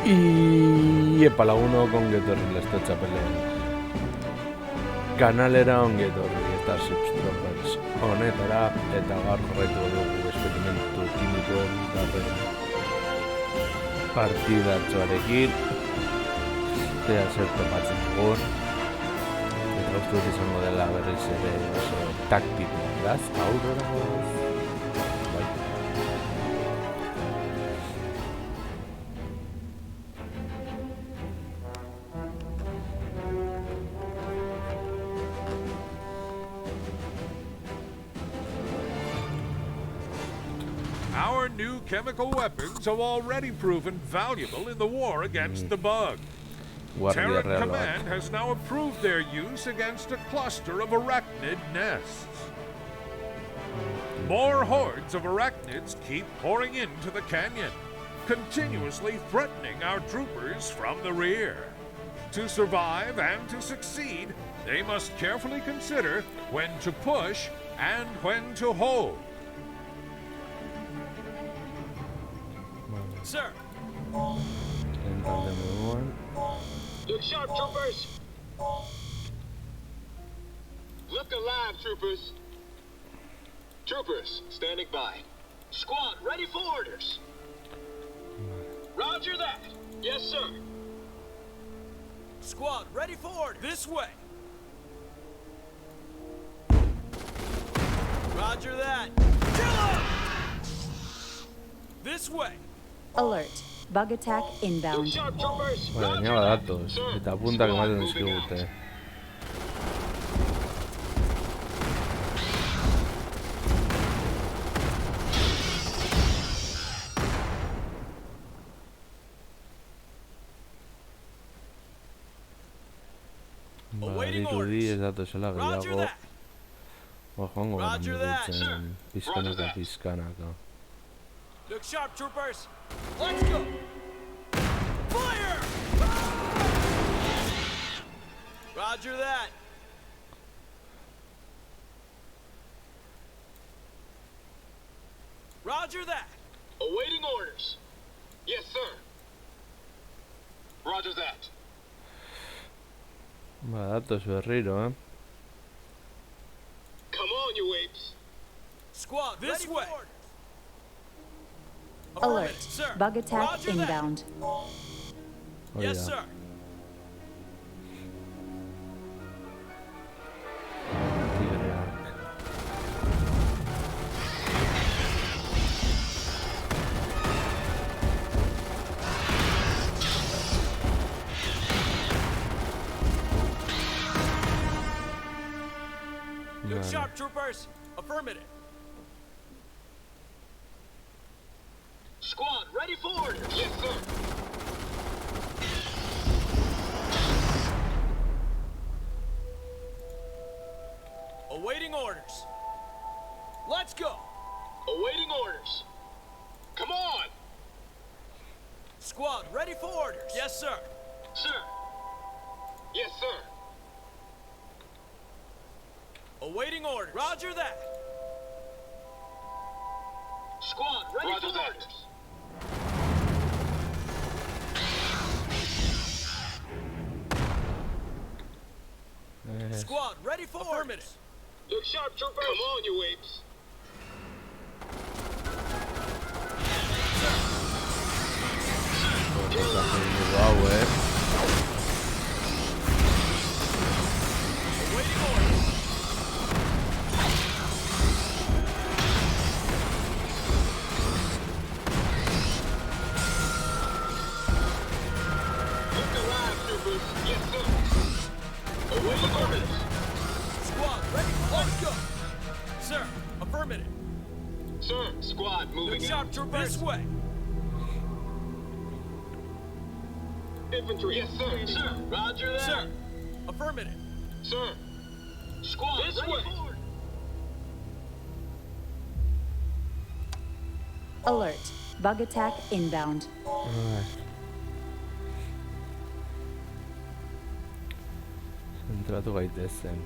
Y epala uno con Getorri lesto txapelen kanalera ongetorri Starship Troopers honetara eta gaur jarraitu dugu esperimentu kimikoen garren partidatxoarekin ea zer topatzen dugun eta uste dut izango dela berriz ere oso taktikoa beraz, aurrera goaz. Our new chemical weapons have already proven valuable in the war against the bug. Terran Command has now approved their use against a cluster of arachnid nests. More hordes of arachnids keep pouring into the canyon, continuously threatening our troopers from the rear. To survive and to succeed, they must carefully consider when to push and when to hold. Sir! Look sharp, troopers! Look alive, troopers! Troopers, standing by. Squad, ready for orders! Roger that! Yes, sir! Squad, ready for orders! This way! Roger that! Kill him! This way! Alert. Bug attack inbound. Look sharp, troopers! Baina datoz, eta puntak ematen dizkigute. Badirudi ez datozela gehiago. Joango garen dutzen pizkanaka. Look sharp, troopers! Let's go! Fire! Roger that! Roger that! Awaiting orders. Yes, sir. Roger that. Datoz berriro, Come on, you apes. Squad, this way! Alert. Bug attack inbound. Yes, sir. Look sharp, troopers. Affirmative. Squad, ready for orders. Yes, sir. Awaiting orders. Let's go. Awaiting orders. Come on. Squad, ready for orders. Yes, sir. Sir. Yes, sir. Awaiting orders. Roger that. Squad, ready for orders. Squad, ready for orders. Look sharp, troopers. Come on, you apes. Awaiting orders. Look alive, troopers. Yes, sir. Awaiting orders. Squad, ready? Let's go. Sir, affirmative. Sir, squad, moving Look sharp, troopers. This way. Infantry. Yes, sir. Sir. Roger that. Sir, affirmative. Sir. Squad, this way. Alert. Bug attack inbound. zentratu gaitezen.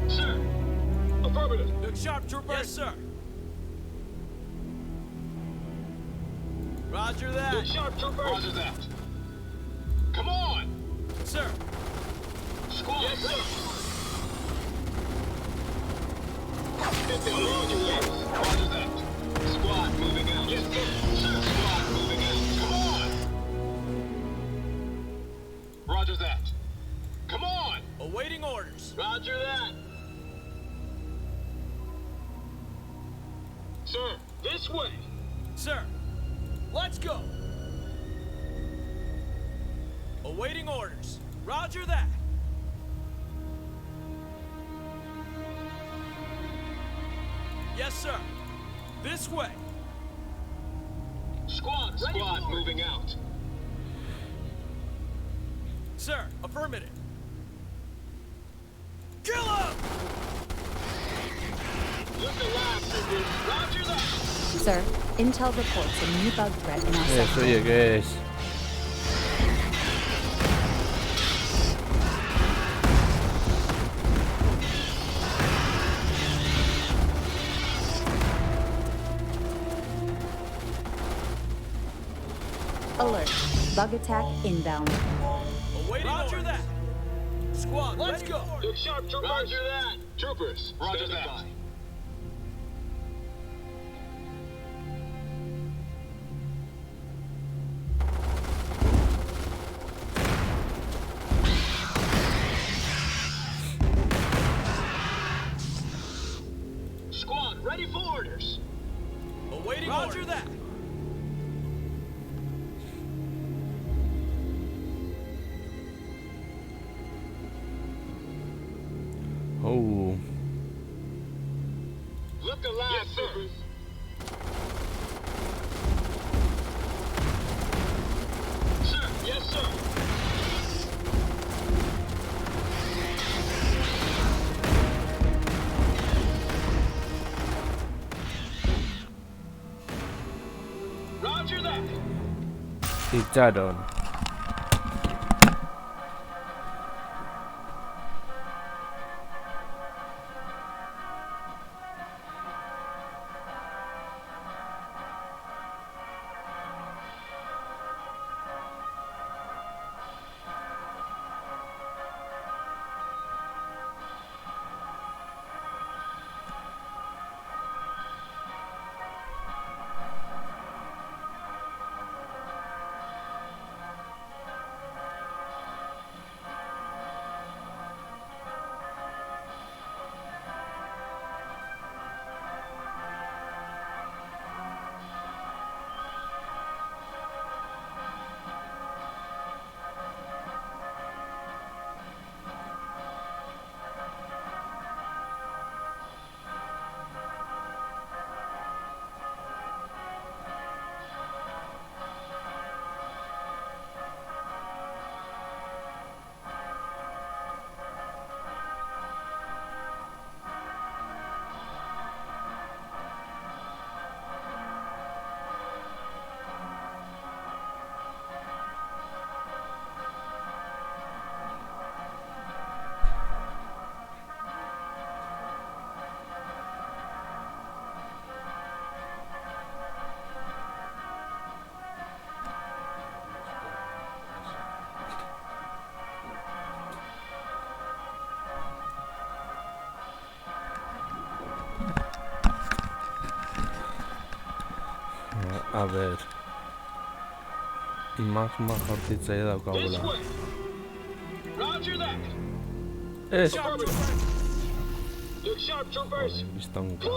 Sir. Affirmative. Look sharp, troopers. Yes, sir. Roger that. Look sharp, troopers. Roger that. Come on. Sir. Squad. Yes, sir. Hit them on your lips. Roger that. Squad moving out. Yes, sir. Sir. Squad moving out. Come on. Roger that. Come on. Awaiting orders. Roger that. Sir, this way. Sir. Let's go. Awaiting orders. Roger that. Yes, sir. This way. Squad, ready. Squad moving out. Sir, affirmative. Kill him! Look alive, troopers. Roger that. Sir, Intel reports a new bug threat in our sector. Oye, ¿qué es? Alert. Bug attack inbound. Awaiting Roger that. Squad, let's go. Look sharp, troopers. Roger that. Troopers, Roger that. By. Squad, ready for orders. Awaiting Roger orders. That. Oh. Look alive, yes, troopers. Sir, yes, sir. Roger that. Ficharon. A ver. Magma jortitzaile daukagula. Ez! Biztonka.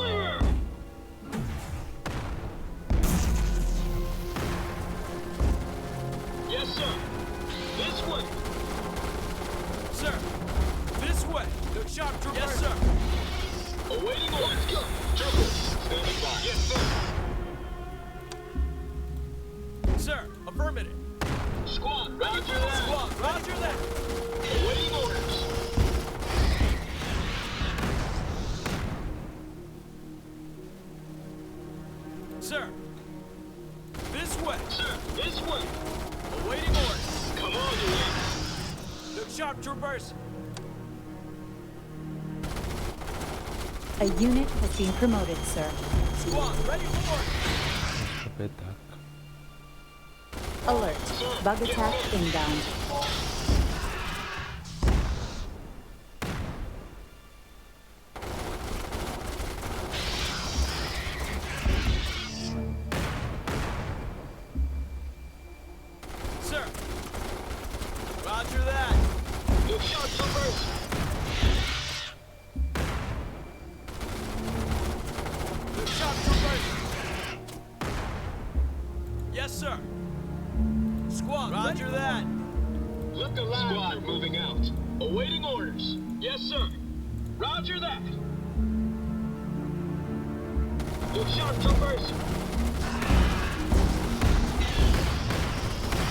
Yes, Yes, sir. This way. Sir, this way. Look sharp, trooper. Yes, sir. Awaiting orders. Let's go. Troopers, standing by. Yes, sir. Sir, affirmative. Squad, roger that. Squad, roger that. Awaiting orders. Sir, this way. Sir, this way. Awaiting orders. Come on, you apes. Look sharp, troopers. A unit has been promoted, sir. Squad, ready for orders. Tapi tak. Alert. Bug attack inbound. Sir. Roger that. Look sharp, troopers. Look sharp, troopers. Yes, sir. Squad, roger that. Look alive. Squad moving out. Awaiting orders. Yes, sir. Roger that. Look sharp, troopers.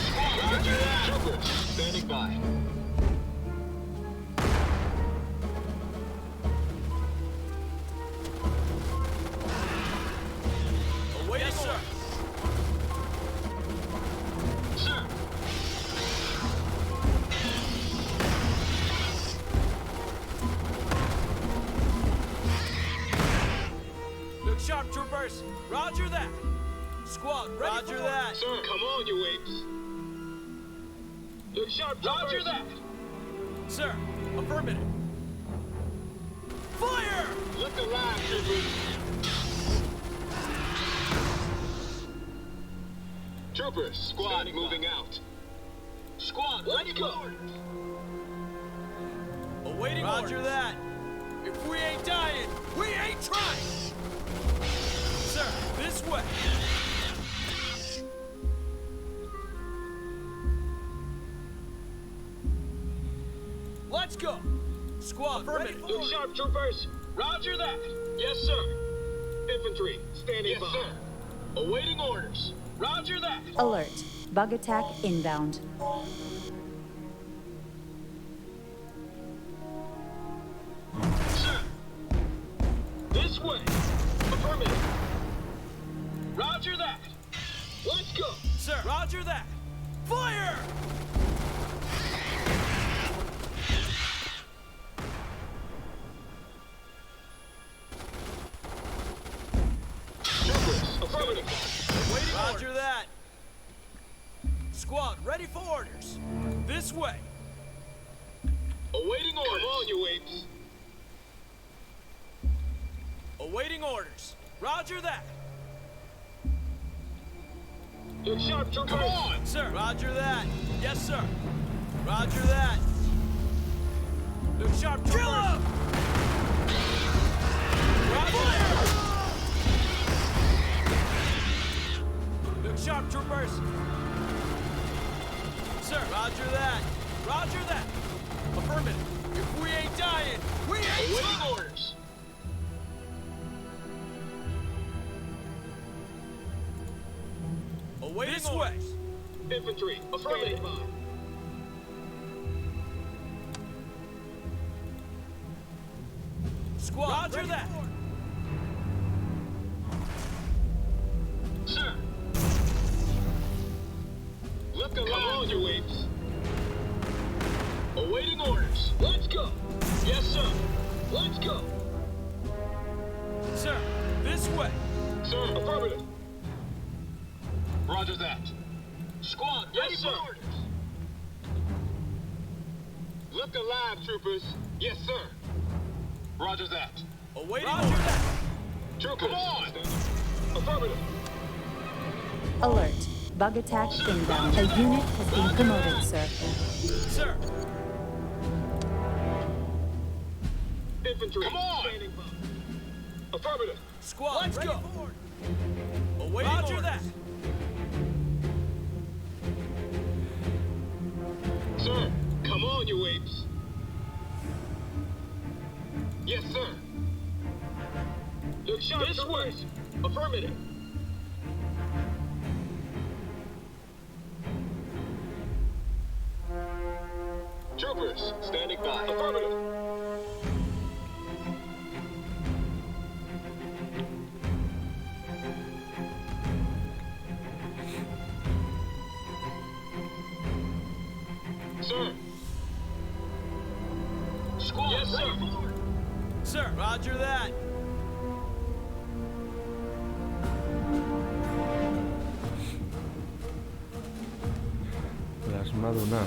Squad, roger that. Troopers, standing by. Awaiting yes, sir. Sir. Look sharp, troopers. Roger that. Squad, ready roger for that. Sir, come on, you apes. Look sharp, troopers. Roger that. Sir, affirmative. Fire! Look alive, troopers. Troopers, squad moving out. Squad, let's go. Awaiting roger orders. That. If we ain't dying, we ain't trying. Sir, this way. Let's go. Squad, ready. Look sharp, troopers. Roger that. Yes, sir. Infantry, standing by. Yes, sir. Awaiting orders. Roger that. Alert. Bug attack inbound. Sir. This way. Affirmative. Roger that. Let's go. Sir, roger that. Fire! Troopers, affirmative. Waiting roger orders. That. Squad, ready for orders. This way. Awaiting orders. Come on, you apes. Awaiting orders. Roger that. Look sharp, troopers. Come on. Sir, roger that. Yes, sir. Roger that. Look sharp, troopers. Kill him! Roger that. Look sharp, troopers. Sir, roger that. Roger that. Affirmative. If we ain't dying, we ain't awaiting dying. Orders. Awaiting this orders. Way. Infantry, affirmative. Squad, roger that. Sir. Look alive. Come on, you apes. Awaiting orders. Let's go. Yes, sir. Let's go. Sir, this way. Sir, affirmative. Roger that. Squad, yes, sir. Orders. Look alive, troopers. Yes, sir. Roger that. Awaiting roger orders. That. Troopers. Come on. Affirmative. Alert. Bug attack inbound. A unit has been promoted, sir. Sir. Infantry. Come on. Standing by. Affirmative. Squad, let's go. Awaiting roger orders. That. apes. Yes, sir. Look sharp, this way. Affirmative. Troopers, standing by. Affirmative. Sir. Squad, yes, sir. Sir, roger that. Plasmado una.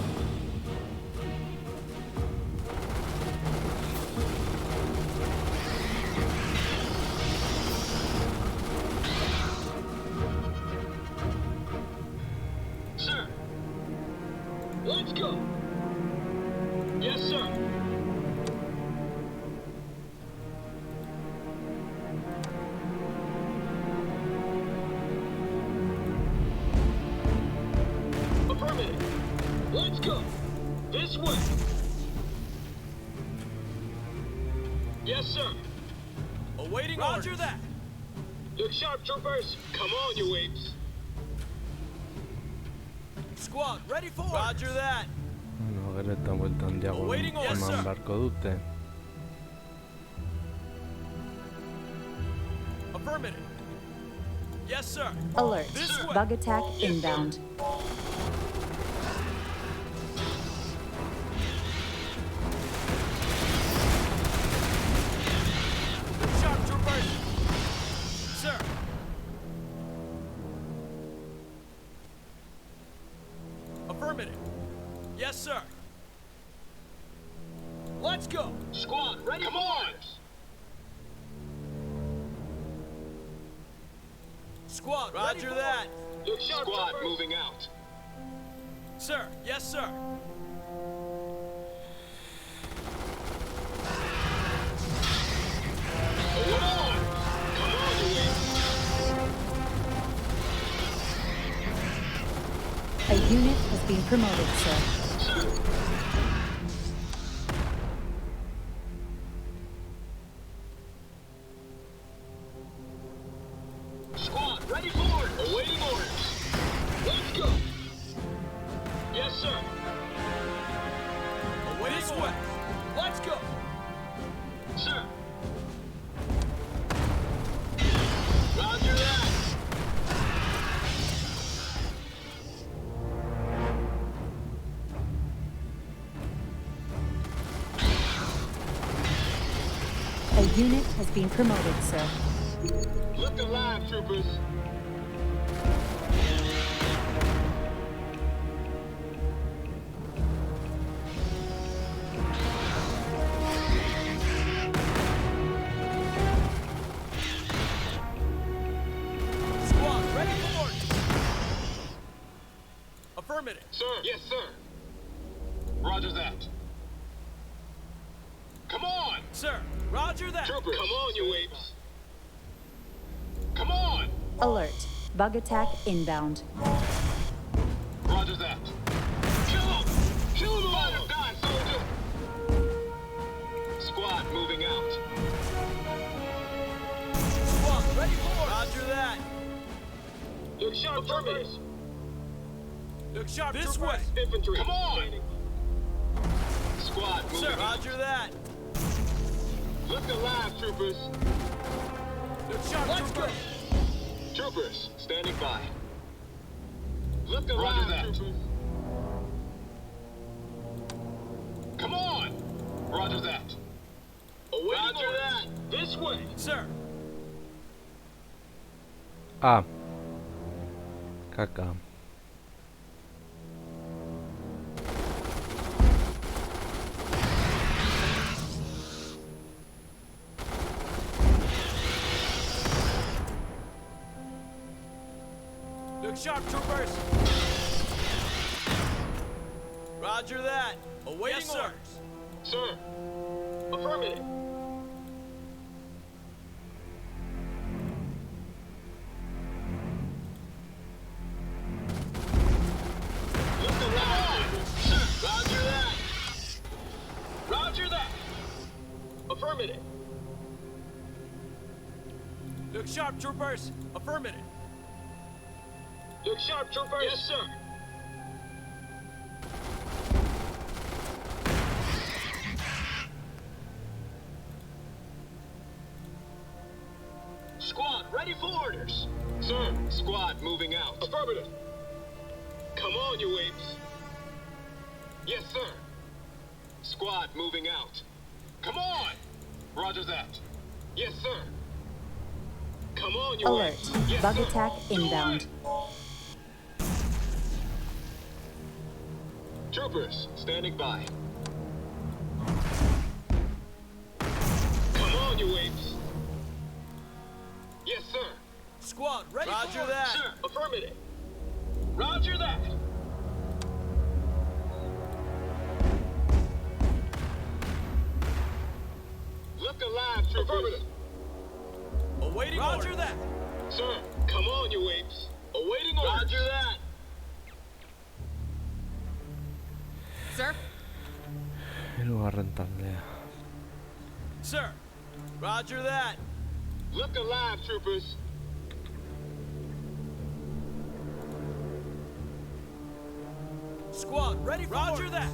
Sir. Let's go. Yes, sir. Affirmative. Let's go. This way. Yes, sir. Awaiting roger orders. That. Look sharp, troopers. Come on, you apes. Squad, ready for roger that. Bueno, Greta vuelta en diagonal. Awaiting orders, Con sir. un barco dute. Affirmative. Yes, sir. Alert. This way. Bug attack inbound. Sharp troopers. Sir. Affirmative. Yes, sir. Let's go. Squad, ready. Come on. Squad, roger that. Look sharp, squad, troopers. Moving out. Sir, yes, sir. Come on. Come on, you apes. A unit has been promoted, sir. Sir. Squad, ready for orders. Awaiting orders. Let's go. Yes, sir. Awaiting this way. Let's go. Sir. Roger that. A unit has been promoted, sir. Look alive, troopers. Squad, ready for orders. Affirmative. Sir. Yes, sir. Roger that. Come on. Sir, roger that. Troopers. Come on, you apes. Come on. Alert. Bug attack inbound. Roger that. Kill him! Kill him all! Let him die, soldier! Squad moving out. Squad, ready for orders. Roger that. Look sharp, troopers. Look sharp, this way. Infantry. Come on! Squad moving Sir, out. roger that. Look alive, troopers. Look sharp, Let's troopers. go. Troopers, standing by. Look alive, troopers. Come on! Roger that. Roger that. This way. Sir, Ah. Caca. look sharp, troopers. Roger that. Awaiting Yes, sir. orders. Sir. Affirmative. Look alive. Sir, roger that. Look sharp, troopers. Affirmative. Look sharp, troopers. Yes, sir. Squad, ready for orders. Sir, squad moving out. Affirmative. Come on, you apes. Yes, sir. Squad moving out. Come on! Roger that. Yes, sir. Come on, you Alert. apes. Yes, Bug sir. attack inbound. Troopers, standing by. Come on, you apes. Yes, sir. Squad, ready Roger for that. Sir, affirmative. Roger that. Look alive, troopers. Affirmative. Awaiting Roger orders. That. Sir, come on, you apes. Awaiting orders. Roger that. Sir? Minua rentallea. Sir, roger that. Look alive, troopers. Squad, ready for roger orders. That.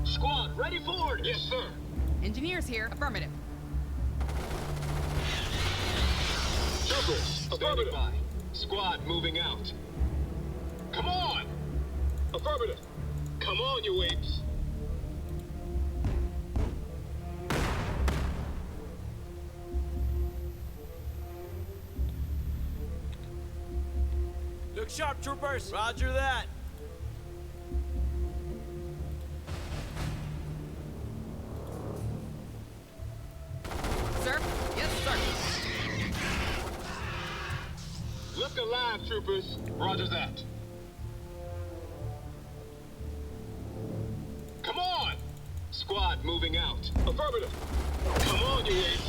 Squad, ready for orders. Yes, sir. Engineers here. Affirmative. Troopers, standing by. Squad moving out. Come on! Affirmative. Come on, you apes. Look sharp, troopers. Roger that. Sir? Yes, sir. Look alive, troopers. Roger that. Come on! Squad moving out. Affirmative. Come on, you apes.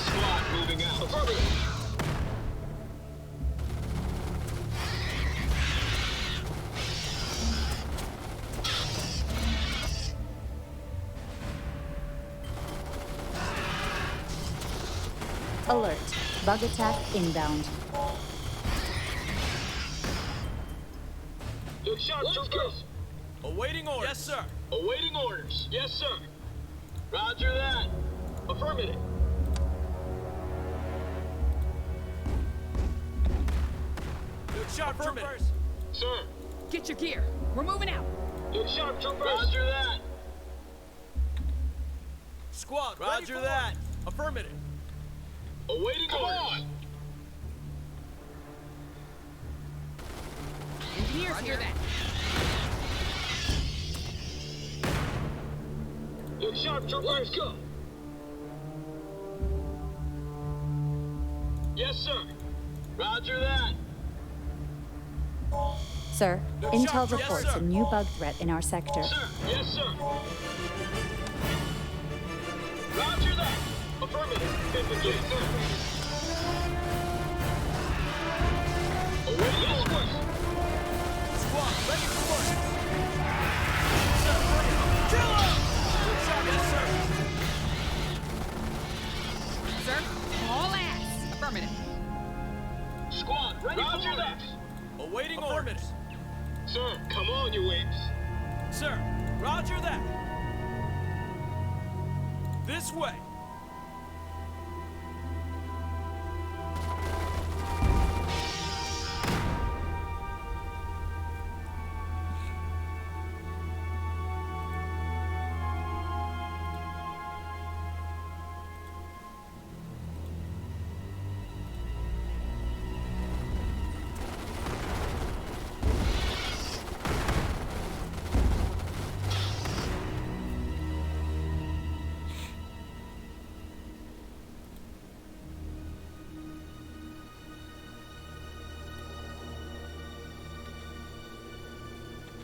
Squad moving out. Affirmative. Alert. Bug attack inbound. Look sharp, troopers. Awaiting orders. Yes, sir. Awaiting orders. Yes, sir. Roger that. Affirmative. Look sharp, troopers. Sir. Get your gear. We're moving out. Look sharp, troopers. Roger that. Squad, roger that. Affirmative. Awaiting orders. on. Engineers Roger here. that. Look sharp, troopers. Let's go. Yes, sir. Roger that. Sir, Look intel sharp, yes, reports sir. a new bug threat in our sector. Sir. Yes, sir. Roger that. Affirmative. Infantry, sir. Awaiting orders. Squad, ready for work. Sir, kill him! Look sharp, yes, sir. Sir? All ass. Affirmative. Squad, ready Roger for that. orders. Awaiting orders. Sir, come on, you apes. Sir, roger that. This way.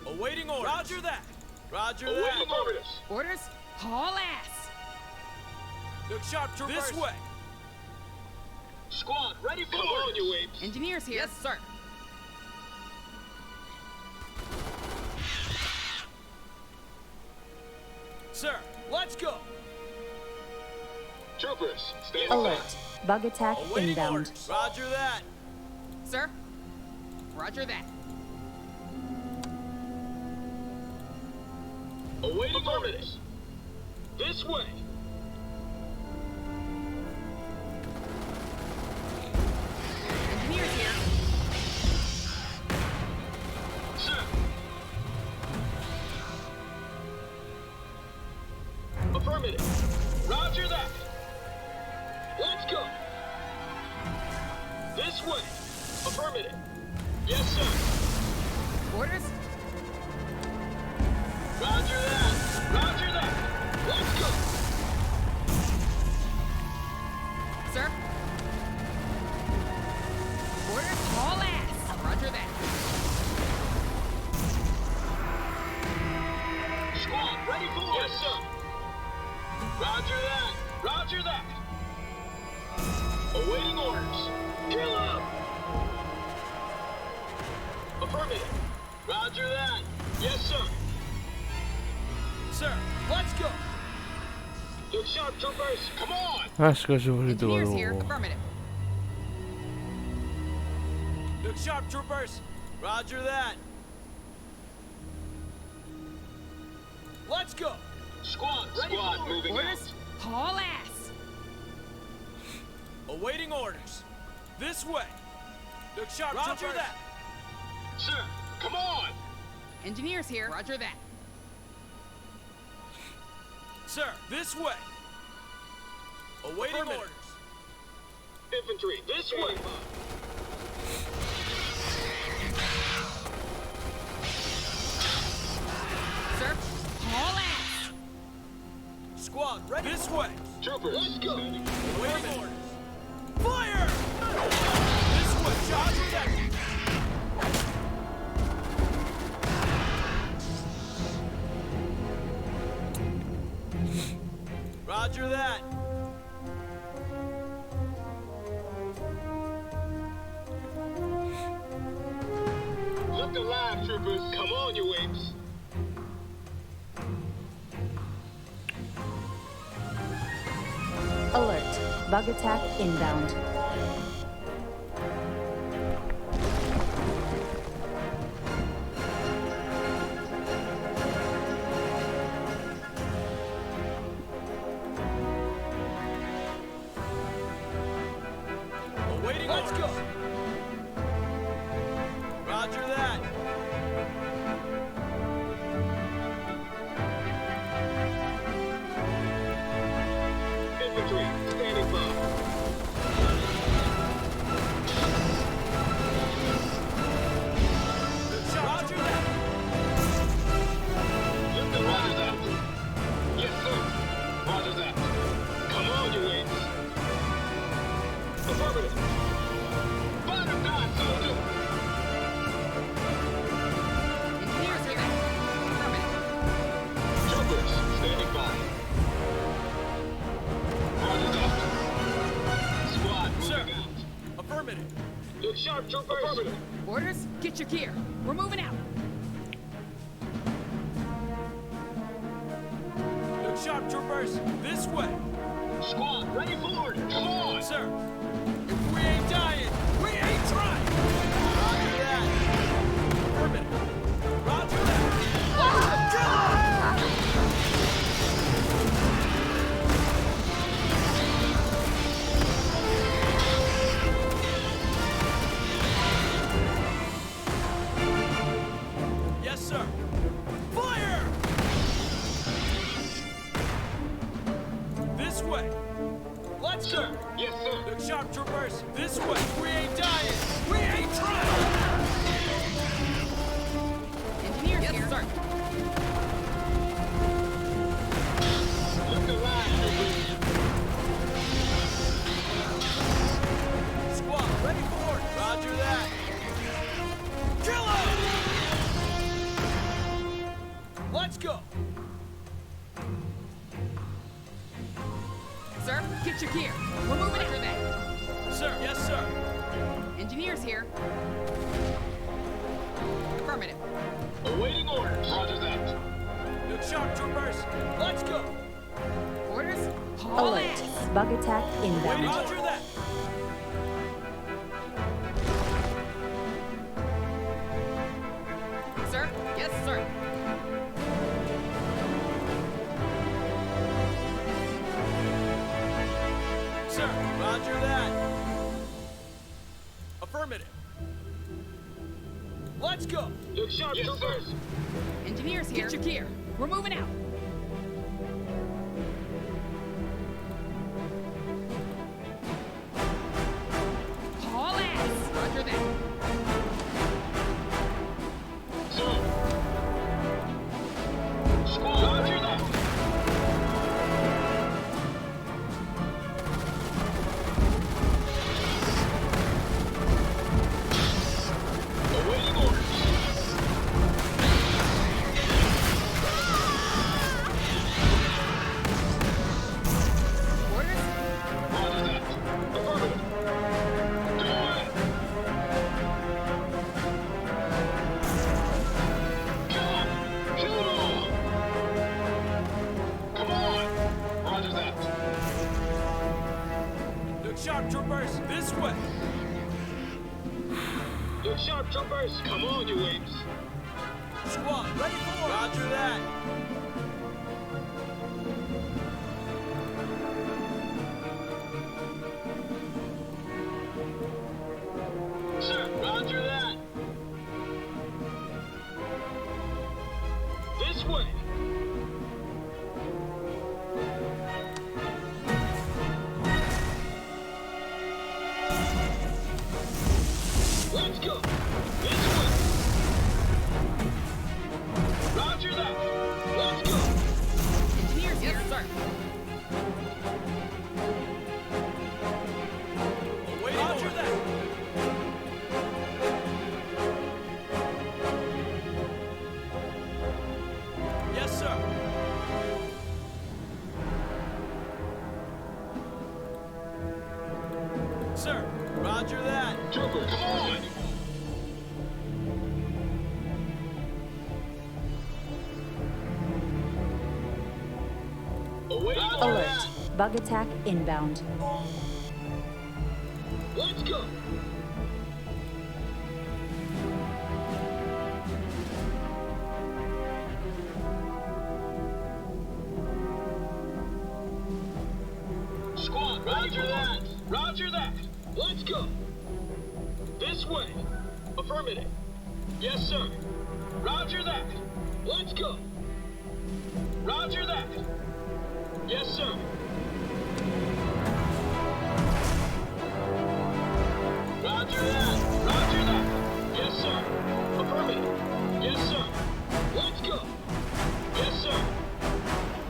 Awaiting orders. Roger that. Roger Awaiting that. orders. Orders? Haul ass. Look sharp, troopers. This way. Squad, ready for orders. Come on, you apes. Engineers here. Yes, sir. Sir, let's go. Troopers, stand Alert. Bug attack Awaiting inbound. orders. Roger that. Sir? Roger that. Awaiting orders. This way. Engineers here. Sir. Affirmative. Roger that. Let's go. This way. Affirmative. Yes, sir. Orders? Roger that. Roger that. Let's go. Sir? Orders? Haul ass. Roger that. Squad, ready for orders. Yes, sir. Roger that. Roger that. Awaiting orders. Kill him. Affirmative. Roger that. Yes, sir. Sir, let's go. Look sharp, troopers. Come on. Aşk acı Engineers here. vurdu. Affirmative. Look sharp, troopers. Roger that. Let's go. Squad, squad moving Orders? Haul ass. Awaiting orders. This way. Look sharp, Roger troopers. that. Sir, come on. Engineers here. Roger that. Sir, this way. Awaiting orders. Infantry, this way. Sir? Haul ass. Squad, ready. This way. Troopers, let's go. Awaiting orders. Fire! This way, Roger that. Roger that. Look alive, troopers. Come on, you apes. Alert. Bug attack inbound. Awaiting Let's go. Roger that. Infantry, standing by. Roger that. Lift the Roger that. Yes, sir. Roger that. Come on, you apes. Affirmative. Bottom down, soldier. Engineers here. Affirmative. Troopers, standing by. Roger that. Squad, Sir. moving out. Affirmative. Look sharp, troopers. Affirmative. Orders? Get your gear. We're moving out. Look sharp, troopers. This way. Squad, ready for orders. Come on. Sir, if we ain't dying, we ain't trying. Roger that. Affirmative. Roger that. Yes, sir. Fire! This way. Let's go. Sir. Yes, sir. Look sharp, troopers. This way. We ain't dying. We ain't trying. Engineers here. Sir. Look alive, troopers. Squad, ready for orders. Roger that. Kill him! Let's go. Sir, get your gear. We're moving after that. Sir, yes, sir. Engineers here. Affirmative. Awaiting orders. Roger that. Look sharp, troopers. Let's go. Orders? Haul Alert. ass. Bug attack inbound. Roger that. Sir? Yes, sir. Sir, roger that. Affirmative. Let's go. Look sharp, Yes, troopers. Engineers here. Get your gear. We're moving out. Haul ass. Roger that. Sir. Squad, roger that. Awaiting orders. Orders? Roger that. Affirmative. Do it. Kill him. Kill them all. Come on. Roger that. Look sharp, troopers. This way. Look sharp, troopers. Come on, you apes. Squad, ready for orders. Roger that. Sir, roger that. This way. Let's go. This way. Roger that. Let's go. Engineers here. Yes, sir. Awaiting roger that. Yes, sir. Sir, roger that. Trooper, come on. Awaiting Alert. orders. Bug attack inbound. Let's go. Squad, roger that. Roger that. Let's go. This way. Affirmative. Yes, sir. Roger that. Let's go. Roger that. Yes, sir. Roger that. Roger that. Yes, sir. Affirmative. Yes, sir. Let's go. Yes, sir.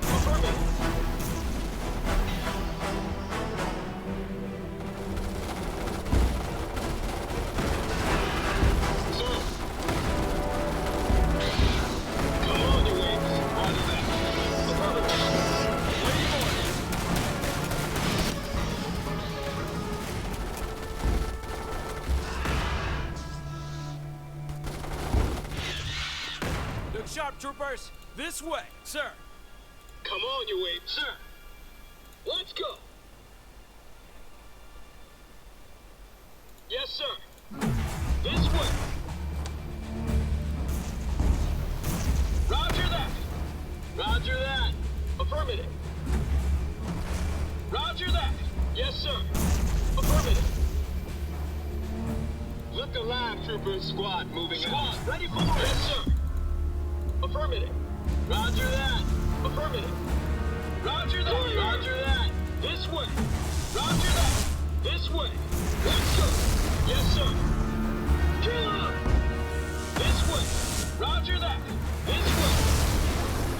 Affirmative. Sir. Come on, you apes. Roger that. Affirmative. Waiting orders. Look sharp, troopers. This way, sir. Come on, you apes. Sir. Let's go. Yes, sir. This way. Roger that. Roger that. Affirmative. Roger that. Yes, sir. Affirmative. Look alive, troopers. Squad moving out. Squad, ready for orders. Yes, sir. Affirmative. Roger that. Affirmative. Roger that. Roger that. This way. Roger that. This way. Let's go. Yes, sir. Kill him. This way. Roger that. This way.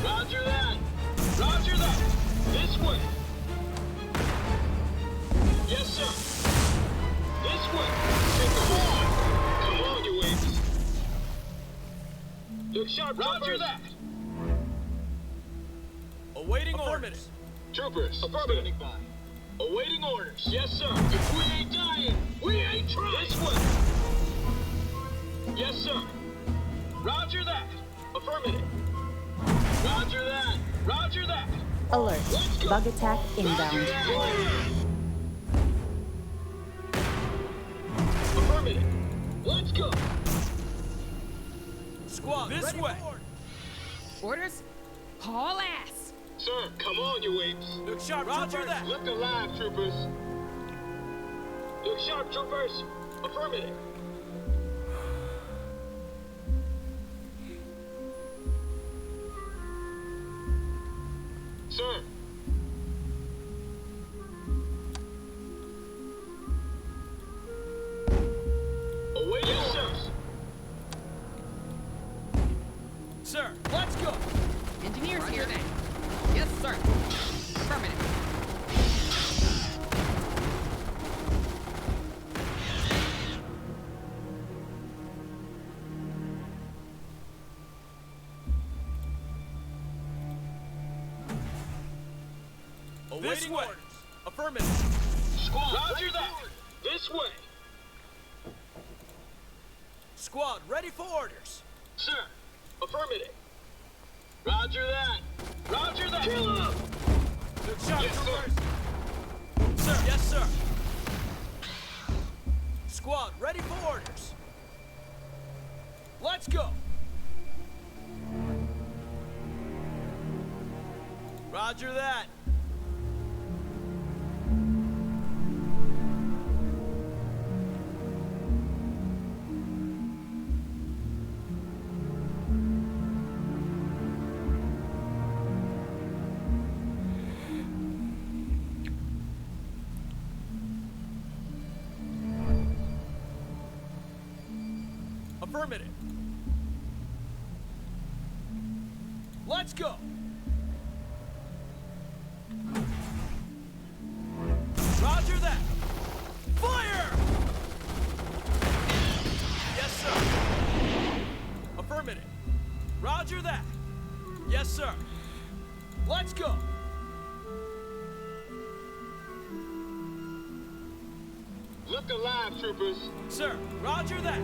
Roger that. Roger that. This way. Yes, sir. This way. Come on. Come on, you apes. Look sharp, roger that. Awaiting orders. Troopers, standing by. Awaiting orders. Yes, sir. If we ain't dying, we ain't trying. This way. Yes, sir. Roger that. Affirmative. Roger that. Roger that. Alert. Bug attack inbound. Affirmative. Let's go. Squad, this way. Orders? Haul ass. Sir, come on, you apes. Look sharp, Roger that. Look alive, troopers. Look sharp, troopers. Affirmative. Sir. Awaiting orders. Sir, let's go. Engineers here then. Yes, sir. Affirmative. This way. Affirmative. Squad, Roger that. This way. Squad, ready for orders. Sir. Affirmative. Roger that. Roger that. Kill him. Look sharp, Yes, sir. troopers. Sir, yes, sir. Squad, ready for orders. Let's go. Roger that. Affirmative. Let's go. Roger that. Fire! Yes, sir. Affirmative. Roger that. Yes, sir. Let's go. Look alive, troopers. Sir, roger that.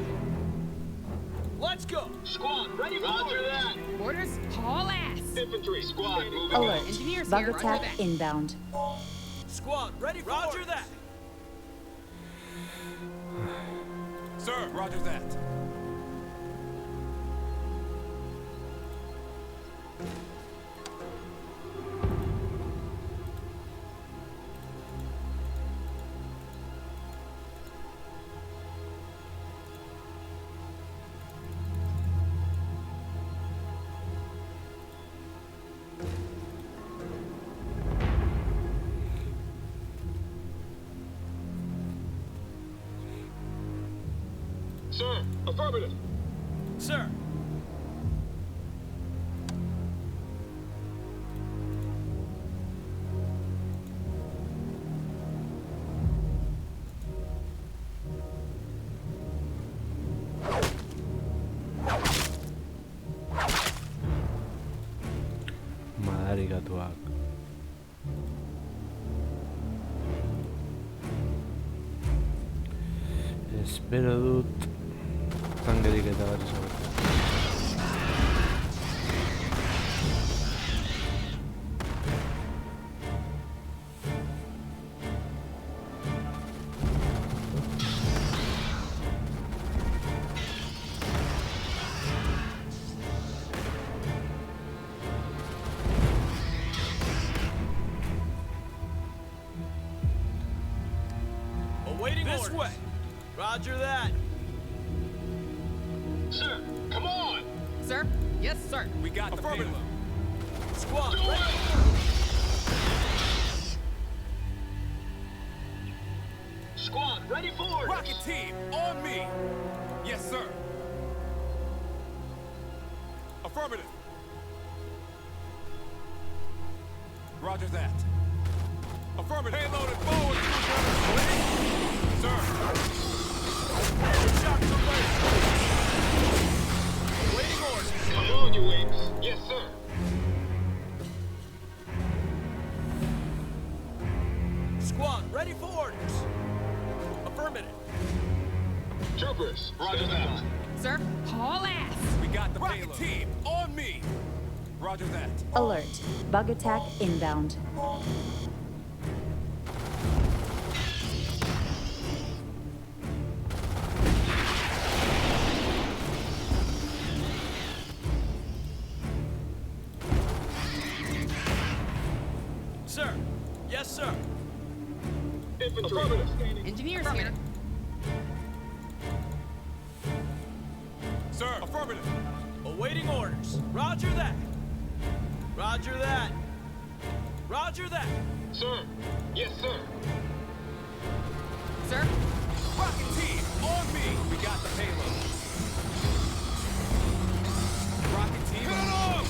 Let's go. Squad, ready for Roger that. Orders? Haul ass. Infantry squad moving Alert. out. Engineers Bug here. Roger attack that. inbound. Squad, ready for Roger orders. That. Sir, roger that. Sir, affirmative. Sir. Madarigatuak. Espero dut tangerik eta bat ezagutzen. Awaiting this orders. Way. Roger that. Sir, come on. Sir? Yes, sir. We got the payload. Squad, Do ready. Squad, ready for orders. Rocket team, on me. Yes, sir. Affirmative. Roger that. Affirmative. Payloaded forward, troopers. Sir. Shock to base. Waiting orders. Come on, you apes. Yes, sir. Squad, ready for orders. Affirmative. Troopers, roger that. Sir? Haul ass. We got the payload. Rocket team, on me. Roger that. Alert. Bug attack inbound. Sir. Yes, sir. Infantry. Engineers here. Sir, affirmative. Awaiting orders. Roger that. Roger that. Roger that. Sir. Yes, sir. Sir? Rocket team, on me. We got the payload. Rocket team, on.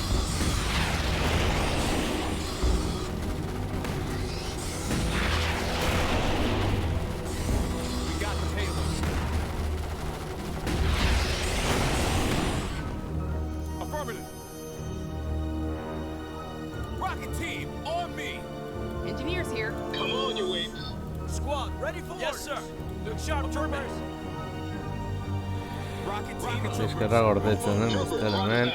We got the payload. Affirmative. Rocket team, on me. Engineers here. Come on, you apes. Squad, ready for orders. Yes, sir. Look sharp, troopers. Rocket team, Liskarra gordetzen den bestela hemen.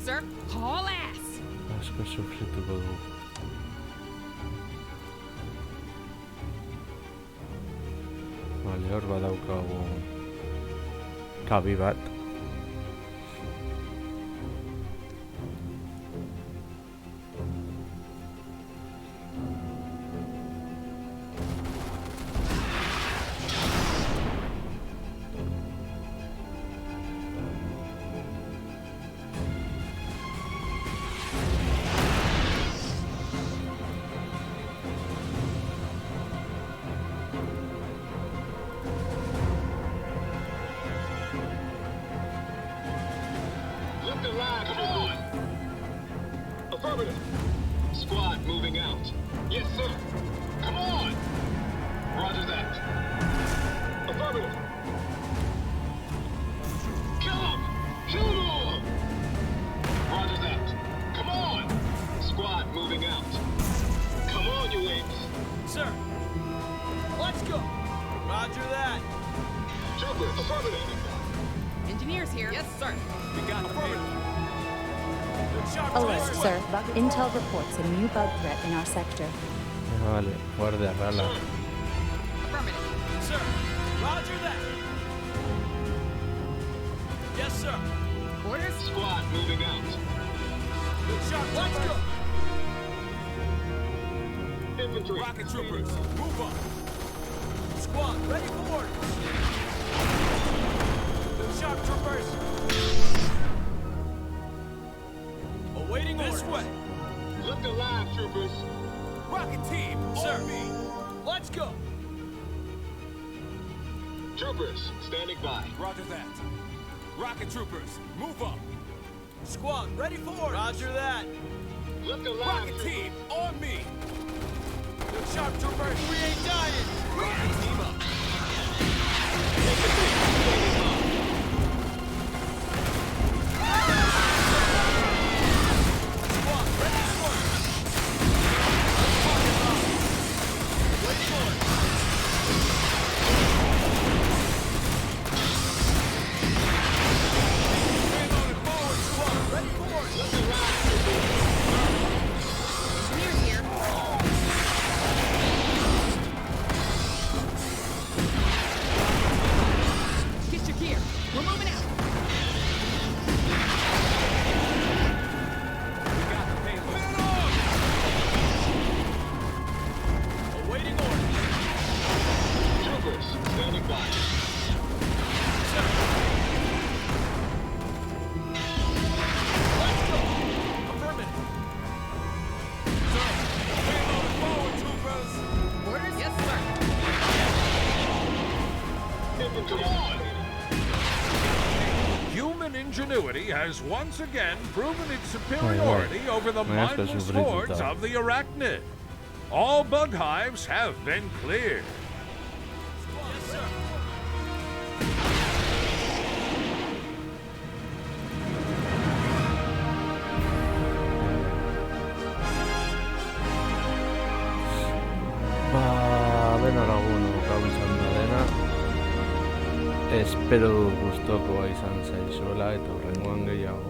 Sir? Haul ass! Asko sufrituko du. Vale, hor badaukagu kabi bat. Look alive, come on. Affirmative. Squad moving out. Yes, sir. Come on. Roger that. Affirmative. Kill him. Kill them all. Roger that. Come on. Squad moving out. Come on, you apes. Sir. Let's go. Roger that. Trooper, affirmative. Engineers here. Yes, sir. we got the payload. Look sharp, Alert, troopers. sir. Intel reports a new bug threat in our sector. Vale, guardia rala. Affirmative. Sir. Roger that. Yes, sir. Orders? Squad moving out. Look sharp, let's go. Infantry. Rocket troopers, move up. Squad, ready for orders. Look sharp, troopers. Awaiting this way. Look alive, troopers. Rocket team, Sir. on me. Let's go. Troopers, standing by. Roger that. Rocket troopers, move up. Squad, ready for orders. Roger that. Look alive, Rocket troopers. team, on me. Look sharp, troopers. We ain't dying. Rocket team up. Squad, ready for orders. Waiting orders. Payloaded forward, Squad, ready for orders. Look alive, troopers. Engineers here. Get your gear. We're moving out. we got the payload. Awaiting orders. Troopers, standing by. Sir. Let's go. Affirmative. Sir, payloaded forward, troopers. Orders? Yes, sir. Infantry. Come on. Human ingenuity has once again proven its superiority over the Me has que mindless sufrir hordes total. of the arachnid. All bug hives have been cleared. Yes, sir. Ba, beno lagun hau izan da dena. Espero dut gustokoa izan zaizuela eta hurrengoan gehiago